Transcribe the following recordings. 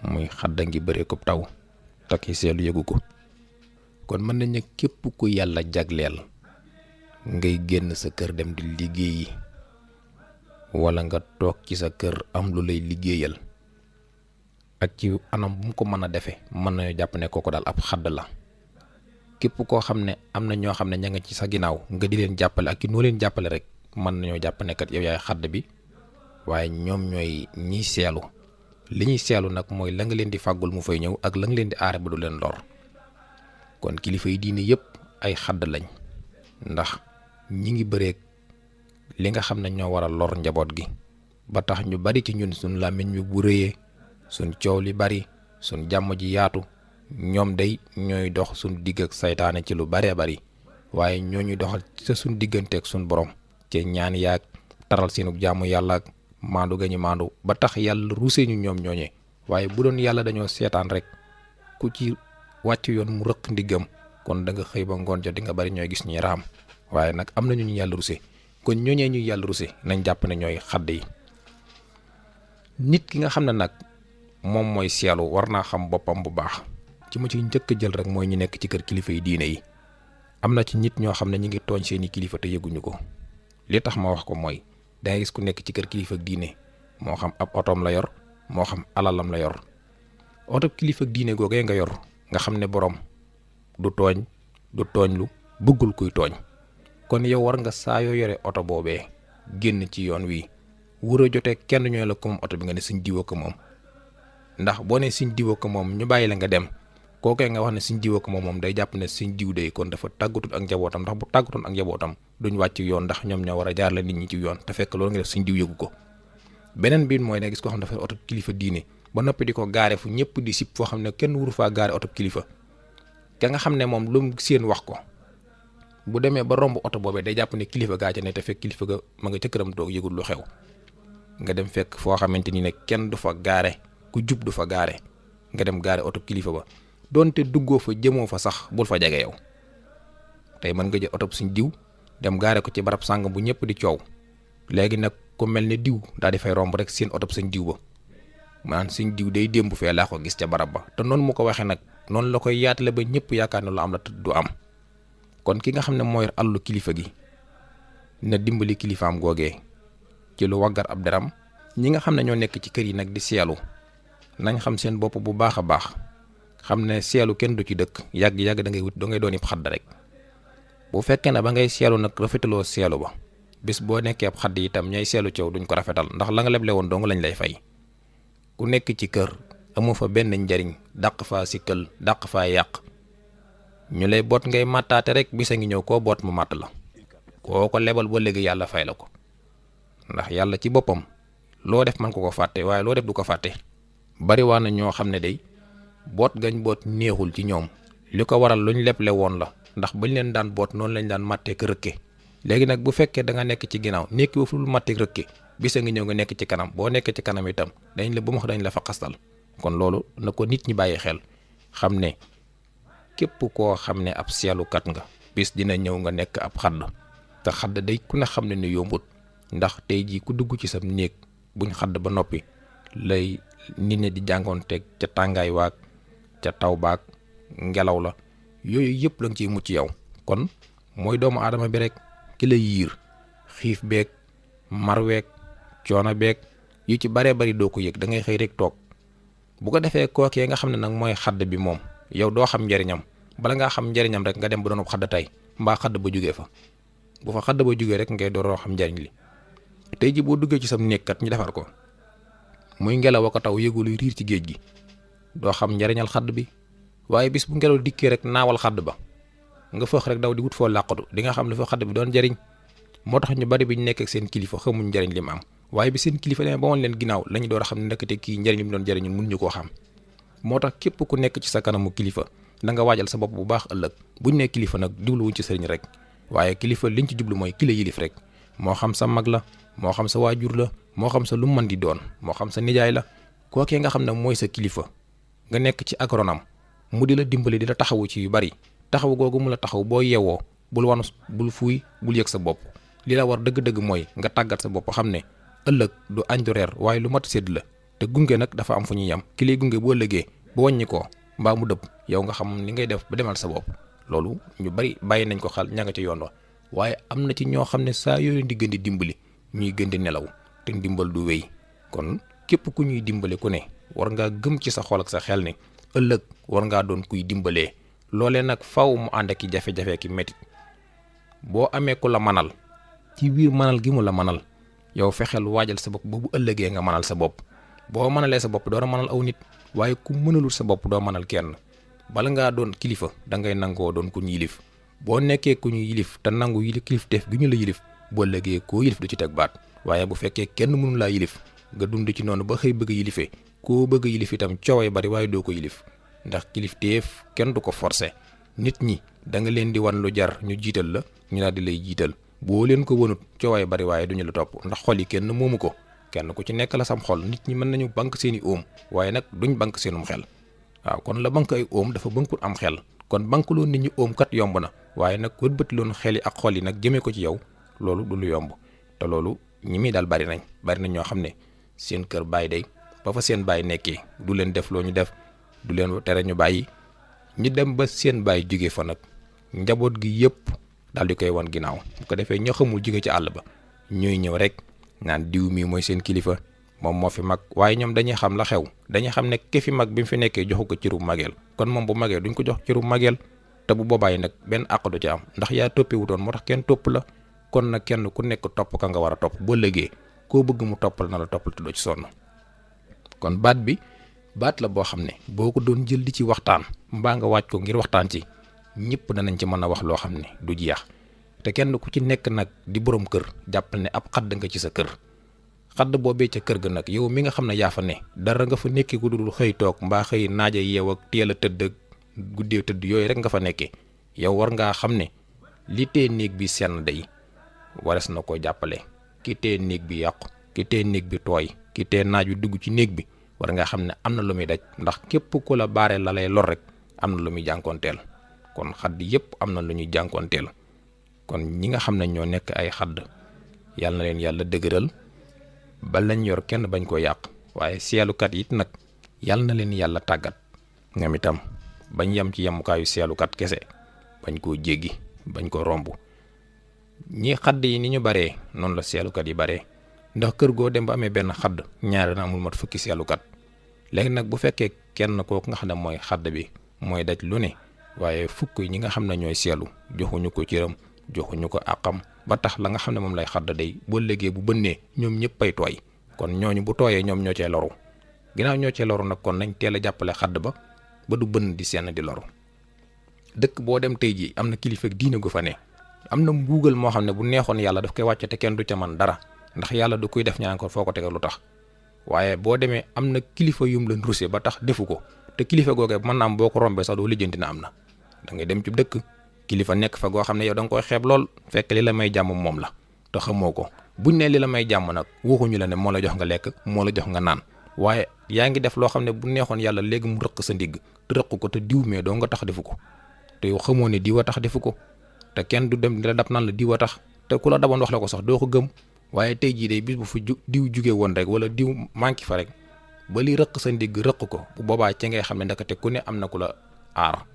muy xadda ngi bëree ko taw takki seelu yëgu ko. kon mën nañ ne képp ku yàlla jagleel ngay génn sa kër dem di liggéeyi wala nga toog ci sa kër am lu lay liggéeyal ak ci anam bu mu ko mën a defee mën nañu jàpp ne kooku daal ab xadd la. képp koo xam ne am na ñoo xam ne ña nga ci sa ginnaaw nga di leen jàppale ak ki noo leen jàppale rek mën nañoo jàpp ne kat yow yaay xadd bi, waaye ñoom ñooy ñiy seelu. li ñuy seelu nag mooy la nga leen di fàggul mu fay ñëw ak la nga leen di aare ba du leen lor. kon kilifa yi diine yëpp ay xadd lañ, ndax ñi ngi bëreeg li nga xam ne ñoo war a lor njaboot gi ba tax ñu bari ci ñun suñ làmmiñ bi bu rëyee, suñ coow li bari, suñ jàmm ji yaatu, ñoom day ñooy dox suñ digg ak saytaane ci lu baree bari, waaye ñoo ñuy doxal ca suñ digganteeg suñ borom ci ñaan yaag taral seenu jaamu yàlla ak maandu ga ñu maandu ba tax yàlla ruusee ñu ñoom ñooñee. waaye bu doon yàlla dañoo seetaan rek ku ci wàcc yoon mu rëq ndiggam kon da nga xëy ba ngoon jot di nga bari ñooy gis ñuy raam. waaye nag am nañu ñu yàlla rusé, kon ñooñee ñuy yàlla rusé nañ jàpp ne ñooy xadd yi. nit ki nga xam ne nag moom mooy seelu war naa xam boppam bu baax. ci ma ci njëkk a jël rek mooy ñu nekk ci kër kilifa yi diine yi. am na ci nit ñoo xam ne ñu ngi tooñ seeni kilifa te yëguñu ko. li tax ma wax ko mooy dangay gis ku nekk ci kër kilifa diine moo xam ab otoom la yor moo xam alalam la yor. oto kilifa diine googee nga yor nga xam ne borom du tooñ du tooñlu bëggul kuy tooñ. kon yow war nga saa yoo yore oto boobee génn ci yoon wi wur a jotee kenn ñooy la ko moom oto bi nga ne suñ diwa ko moom. ndax boo ne suñ diwa ko moom ñu bàyyi la nga dem kookee nga wax ne suñ diwa ko moom day jàpp ne suñ diw day kon dafa tàggatut ak njabootam, ndax bu tàggatoon ak njabootam duñ wàcc yoon ndax ñoom ñoo war a jaar la nit ñi ci yoon te fekk loolu nga def suñ diw yëgu ko. beneen biir mooy ne gis koo xam dafa oto kilifa diine ba noppi di ko gaare fu ñëpp di sib foo xam ne kenn wuru faa gaare oto kilifa. ka nga xam ne moom lu mu seen wax ko bu demee ba romb oto boobee day jàpp ne kilifa gaa ca ne te fekk kilifa ga ma nga ca këram toog yëgul lu xew. nga dem fekk foo xamante ni ne kenn du fa gaare ku jub du fa gaare nga dem gaare oto kilifa ba donte duggoo fa jëmoo fa sax bul fa jege yow. tey mën nga jël oto suñ diw dem gaare ko ci barab sàng bu ñëpp di coow léegi nag ku mel ne diw daal di fay romb rek seen oto suñ diw ba maanaam suñ diw day démb fee laa ko gis ca barab ba te noonu mu ko waxee nag noonu la koy yaatale ba ñëpp yaakaar ne lu am la te du am. kon ki nga xam ne mooy àllu kilifa gi na dimbali kilifaam googee ci lu waggar ab deram. ñi nga xam ne ñoo nekk ci kër yi nag di seelu nañ xam seen bopp bu baax a baax xam ne seelu kenn du ci dëkk yàgg-yàgg da ngay wut da ngay doon xadd rek. bu fekkee ne ba ngay seelu nag rafetaloo seelu ba bis boo nekkee ab xadd itam ñay seelu coow duñ ko rafetal ndax la nga leble woon dong lañ lay fay. ku nekk ci kër amu fa benn njariñ dàq faa sikkal dàq faa yàq ñu lay boot ngay màttaate rek bisa ngi ñëw koo boot mu màtt la koo ko lebal ba léegi yàlla fay la ko. ndax yàlla ci boppam loo def man ko fàtte waaye loo def du ko fàtte. bari waa na ñoo xam ne day boot gañ boot neexul ci ñoom li ko waral luñ leble woon la ndax bañ leen daan boot noonu lañ daan màttee ko rëkke. léegi nag bu fekkee da nga nekk ci ginnaaw nekk fu lu màttee rëkke bisa ngi ñëw nga nekk ci kanam boo nekkee ci kanam itam dañ la ba dañ la fa xastal. kon loolu na ko nit ñi bàyyi xel xam ne képp koo xam ne ab seelukat nga bis dina ñëw nga nekk ab xadd te xadd day ku ne xam ne ne yombut. ndax tey jii ku dugg ci sam néeg buñ xadd ba noppi lay nit ñi di jàngoonteeg ca tàngaay waag ca taw baag ngelaw la yooyu yëpp la nga ciy mucc yow. kon mooy doomu aadama bi rek ki la yiir xiif beeg mar weeg coono beeg yu ci baree bari doo ko yëg da ngay xëy rek toog. bu ko defee kookee nga xam ne nag mooy xadd bi moom yow doo xam njariñam bala ngaa xam njariñam rek nga dem ba doon xadd tey mbaa xadd ba jugee fa. bu fa xadd ba jugee rek ngay dooroo xam njariñ li. tey ji boo duggee ci sam nekkat ñu defar ko muy ngelaw ko taw yëgul luy riir ci géej gi doo xam njariñal xadd bi. waaye bis bu ngelaw dikkee rek naawal xadd ba nga fëx rek daw di wut foo làqatu di nga xam ne fa xadd bi doon njariñ. moo tax ñu bari bi ñu nekk ak seen kilifa xamuñ njariñ li mu am waaye bi seen kilifa demee ba woon leen ginnaaw lañu door a xam ne ndekete kii njariñ li mu doon jariñ mun ñu koo xam. moo tax képp ku nekk ci sa kanamu kilifa da nga waajal sa bopp bu baax ëllëg buñ ne kilifa nag jubluwuñ ci sëriñ rek waaye kilifa liñ ci jublu mooy ki la yilif rek moo xam sa mag la moo xam sa waajur la moo xam sa lu mu mën di doon moo xam sa nijaay la kookee nga xam ne mooy sa kilifa nga nekk ci agronam mu di la dimbali di la taxawu ci yu bari taxaw googu mu la taxaw boo yeewoo bul wanu bul fuuy bul yëg sa bopp. li la war dëgg-dëgg mooy nga tàggat sa bopp xam ne ëllëg du añ du reer waaye lu mat sédd la te gunge nag dafa am fu ñuy yam ki lay gunge boo ëllëgee bu wàññi ko mbaa mu dëpp yow nga xam li ngay def ba demal sa bopp. loolu ñu bari bàyyi nañ ko xel ña nga ca yoon wa waaye am na ci ñoo xam ne saa yooyu di gën di dimbali ñuy gën di nelaw te ndimbal du wéy. kon képp ku ñuy dimbale ku ne war ngaa gëm ci sa xol ak sa xel ne ëllëg war ngaa doon kuy dimbalee. loolee nag faw mu ànd ak i jafe-jafe ki métit boo amee ku la manal ci biir manal gi mu la manal yow fexeel waajal sa bopp ba bu ëllëgee nga manal sa bopp. boo manalee sa bopp doo manal aw nit waaye ku mënalul sa bopp doo manal kenn. bala ngaa doon kilifa da ngay nangoo doon ku ñu yilif boo nekkee ku ñu yilif te nangu yilif kilifteef gi ñu la yilif boo ëllëgee koo yilif du ci teg baat. waaye bu fekkee kenn mënu laa yilif nga dund ci noonu ba xëy bëgg a yilifee koo bëgg a yilif itam coowee bari waaye doo ko yilif ndax kilifteef kenn du ko forcer. nit ñi da nga leen di wan lu jar ñu jiital la ñu daal di lay jiital boo leen ko wonut coowaay bari waaye duñu la topp ndax xol yi kenn moomu ko kenn ku ci nekk la sam xol. nit ñi mën nañu bank seeni óom waaye nag duñ bank seenum xel. waaw kon la bank ay óom dafa bankut am xel kon bankuloo nit ñi óom kat yomb na waaye nag wëlbatiloon xel yi ak xol yi nag jëmee ko ci yow loolu du lu yomb. te loolu ñi muy daal bari nañ ñoo xam ne seen kër baay day ba fa seen baay nekkee du leen def loo ñu def du leen tere ñu bàyyi ñu dem ba seen baay jóge fa nag njaboot gi yëpp daal di koy wan ginnaaw bu ko defee ñoo xamul jóge ci àll ba ñuy ñëw rek naan diw mi mooy seen kilifa moom moo fi mag waaye ñoom dañuy xam la xew dañuy xam ne ki fi mag bi mu fi nekkee joxu ko ciru mageel kon moom bu magee duñ ko jox ciru mageel te bu boobaay nag benn àq du ci am ndax yaa toppi wutoon moo tax kenn topp la. kon nag kenn ku nekk topp ka nga war a topp boo lëgee koo bëgg mu toppal na la toppal te doo ci sonn. kon baat bi baat la boo xam ne boo ko doon jël di ci waxtaan mbaa nga waaj ko ngir waxtaan ci ñëpp danañ ci mën a wax loo xam ne du jeex. te kenn ku ci nekk nag di borom kër jàppal ne ab xadd nga ci sa kër. xadd boobee ca kër ga nag yow mi nga xam ne yaa fa ne dara nga fa nekkee ku dul xëy toog mbaa xëy naaja yeew ak teel a tëdd ak guddee tëdd yooyu rek nga fa nekkee yow war ngaa xam ne li tee néeg bi senn day wares na ko jàppale. ki tee néeg bi yàqu ki tee néeg bi tooy ki tee naaj wi dugg ci néeg bi war nga xam ne am na lu muy daj ndax képp ku la baare la lay lor rek am na lu muy jànkoonteel. kon xadd yépp am na lu ñuy jànkoonteel. kon ñi nga xam ne ñoo nekk ay xadd yàlla na leen yàlla dëgëral ba lañ yor kenn bañ koo yàq waaye seelukat it nag yàlla na leen yàlla tàggat ñoom itam bañ yem ci yemukaayu seelukat kese bañ koo jéggi bañ ko romb. ñi xadd yi ni ñu baree noonu la seelukat yi baree ndax kër goo dem ba amee benn xadd ñaari na amul mat fukki seelukat. léegi nag bu fekkee kenn kooku nga xam ne mooy xadd bi mooy daj lu ne waaye fukk ñi nga xam ne ñooy seelu joxuñu ko cëram joxuñu ko àqam ba tax la nga xam ne moom lay xadd day boo léegi bu bënnee ñoom ñëpp ay tooy. kon ñooñu bu tooyee ñoom ñoo cee loru ginnaaw ñoo cee loru nag kon nañ teel a jàppale xadd ba du bënn di seen di loru. dëkk boo dem tey jii am na kilifa diine gu fa ne am na mbuugal moo xam ne bu neexoon yàlla daf koy wàcce te kenn du ca man dara ndax yàlla du koy def ñaan ko foo ko tegal lu tax. waaye boo demee am na kilifa yum leen rusé ba tax defu ko te kilifa googee mën naa am boo ko rombee sax doo lijjanti na am na. da ngay dem ci dëkk kilifa nekk fa goo xam ne yow da nga koy xeeb lool fekk li la may jàmm moom la te xamoo ko buñ ne li la may jàmm nag waxuñu la ne moo la jox nga lekk moo la jox nga naan waaye yaa ngi def loo xam ne bu neexoon yàlla léegi mu rëq sa ndigg te rëq ko te diw mee doo nga tax defu ko te yow xamoo ne diw a tax defu ko te kenn du dem di la dab naan la diw a tax te ku la daboon wax la ko sax doo ko gëm. waaye tey jii de bis bu fa diw jugee woon rek wala diw manqué fa rek ba li rëq sa ndigg rëq ko bu boobaa ci ngay xam ne ndakate ku ne am na ku la aar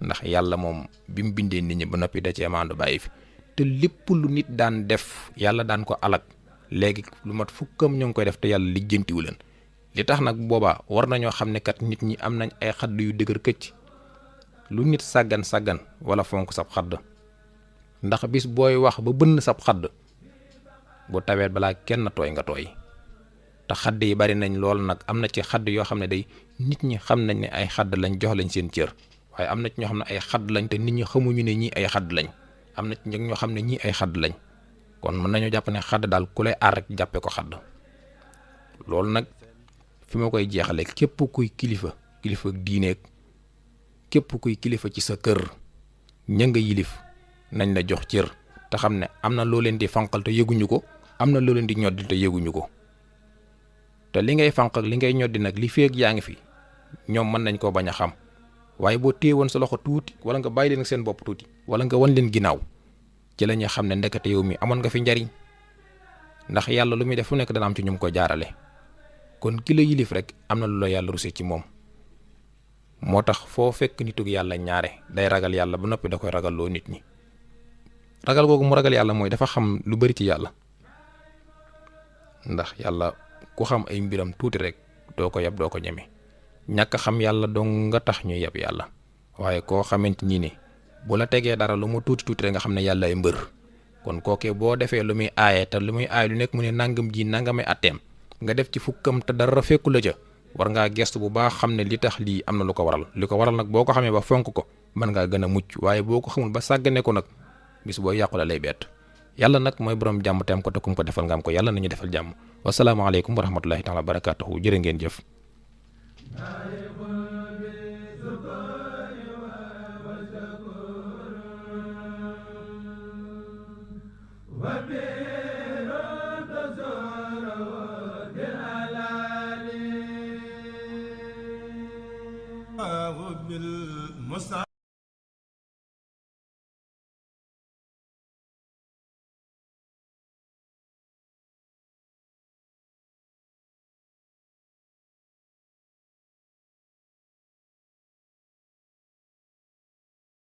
ndax yàlla moom bi mu bindee nit ñi ba noppi da cee maandu bàyyi fi te lépp lu nit daan def yàlla daan ko alak léegi lu mat fukkam ñoo ngi koy def te yàlla lijjantiwu leen. li tax nag boobaa war nañoo xam ne kat nit ñi am nañ ay xadd yu dëgër këcc lu nit sàggan wala fonk sab xadd ndax bis booy wax ba bënn sab xadd bu tawet balaa kenn tooy nga tooy. te xadd yi bari nañ lool nag am na ci xadd yoo xam ne day nit ñi xam nañ ne ay xadd lañ jox lañ seen cër waaye am na ci ñoo xam ne ay xadd lañ te nit ñi xamuñu ne ñii ay xadd lañ am na ci ñoo xam ne ñii ay xadd lañ kon mën nañoo jàpp ne xadd daal ku lay aar rek jàppee ko xadd. loolu nag fi ma koy jeexale képp kuy kilifa diineeg képp kuy kilifa ci sa kër ña nga yilif nañ la jox cër te xam ne am na loo leen di fanqal te yëguñu ko am na loo leen di ñoddi te yëguñu ko te li ngay fanq ak li ngay ñoddi nag li feeg yaa ngi fi ñoom mën nañ koo bañ a xam waaye boo téye woon sa loxo tuuti wala nga bàyyi leen ak seen bopp tuuti wala nga wan leen ginnaaw ci la ñuy xam ne ndekete yow mi amoon nga fi njariñ, ndax yàlla lu muy def fu nekk dana am ci ñum ko jaarale. kon ki la yilif rek am na lu la yàlla ruse ci moom. moo tax foo fekk nitug yàlla ñaare day ragal yàlla ba noppi da koy ragal loo nit ñi. ragal googu mu ragal yàlla mooy dafa xam lu bari ci yàlla, ndax yàlla ku xam ay mbiram tuuti rek doo ko yab doo ko ñeme. ñàkk xam yàlla dong nga tax ñuy yab yàlla, waaye koo xamante ni bu la tegee dara lu mu tuuti tuuti rek nga xam ne yàlla ay mbër. kon kookee boo defee lu muy aaye te lu muy aaye lu nekk mu ne nangam ji nangamay atteem nga def ci fukkam te dara fekku la ca, war ngaa gestu bu baax xam ne li tax lii am na lu ko waral. li ko waral nag boo ko xamee ba fonk ko mën ngaa gën a mucc, waaye boo ko xamul ba sàggane ko nag bis boo yàqu la lay bett. yàlla nag mooy borom jàmm te am ko te kum ko defal nga am ko. yàlla nañu defal jàmm. wasalaamaaleykum wa rahmatullahi taala wa barakaatuhu. jërë ngeen jëf.